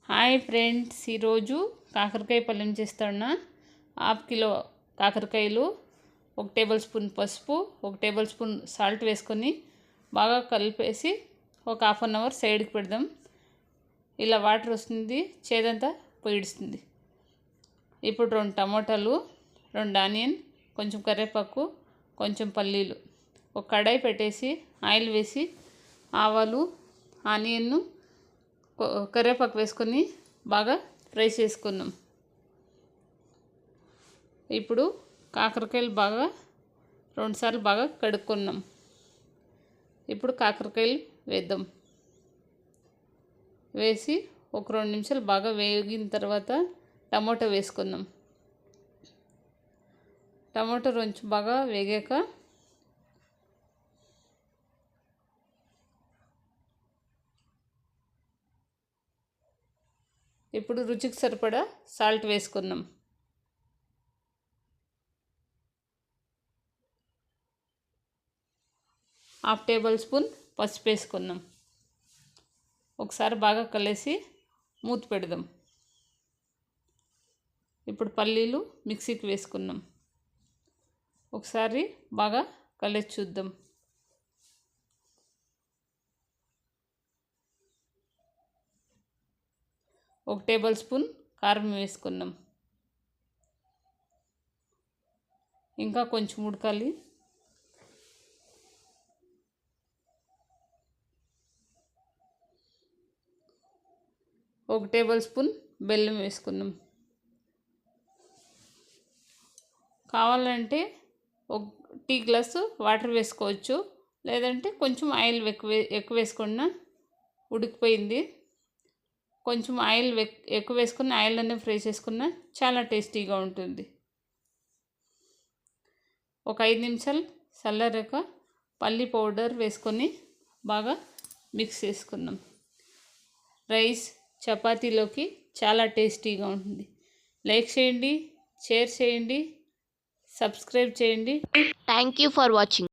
Hi friends, ఈరోజు కాకరకాయ పళ్ళెం చేస్తున్నా. హాఫ్ కిలో కాకరకాయలు, 1 టేబుల్ స్పూన్ పసుపు, 1 టేబుల్ స్పూన్ సాల్ట్ వేసుకొని బాగా కలిపేసి ఒక హాఫ్ అన్ అవర్ సైడ్కి పెడదాం. ఇలా వాటర్ వస్తుంది, చేదంతా పోయిడుస్తుంది. ఇప్పుడు 2 టమోటాలు, 2 ఆనియన్, కొంచెం కరివేపాకు, కొంచెం పల్లీలు, ఒక కడాయి పెట్టేసి ఆయిల్ వేసి ఆవాలు, ఆనియన్ను, కరివేపాకు వేసుకొని బాగా ఫ్రై చేసుకున్నాం. ఇప్పుడు కాకరకాయలు బాగా 2 సార్లు బాగా కడుక్కున్నాం. ఇప్పుడు కాకరకాయలు వేద్దాం. వేసి ఒక 2 నిమిషాలు బాగా వేగిన తర్వాత టమాటో వేసుకుందాం. టమాటో కొంచెం బాగా వేగాక ఇప్పుడు రుచికి సరిపడా సాల్ట్ వేసుకుందాం. హాఫ్ టేబుల్ స్పూన్ పసుపు వేసుకుందాం. ఒకసారి బాగా కలిసి మూత పెడదాం. ఇప్పుడు పల్లీలు మిక్సీకి వేసుకుందాం. ఒకసారి బాగా కలిసి చూద్దాం. ఒక టేబుల్ స్పూన్ కారం వేసుకున్నాం. ఇంకా కొంచెం ఉడకాలి. ఒక టేబుల్ స్పూన్ బెల్లం వేసుకున్నాం. కావాలంటే ఒక టీ గ్లాసు వాటర్ వేసుకోవచ్చు, లేదంటే కొంచెం ఆయిల్ ఎక్కువ వేసుకున్నా ఉడికిపోయింది. కొంచెం ఆయిల్ ఎక్కువ వేసుకుని ఆయిల్ అన్నీ ఫ్రై చేసుకున్నా చాలా టేస్టీగా ఉంటుంది. ఒక 5 నిమిషాలు చల్లారాక పల్లి పౌడర్ వేసుకొని బాగా మిక్స్ చేసుకున్నాం. రైస్, చపాతీలోకి చాలా టేస్టీగా ఉంటుంది. లైక్ చేయండి, షేర్ చేయండి, సబ్స్క్రైబ్ చేయండి. Thank you for watching.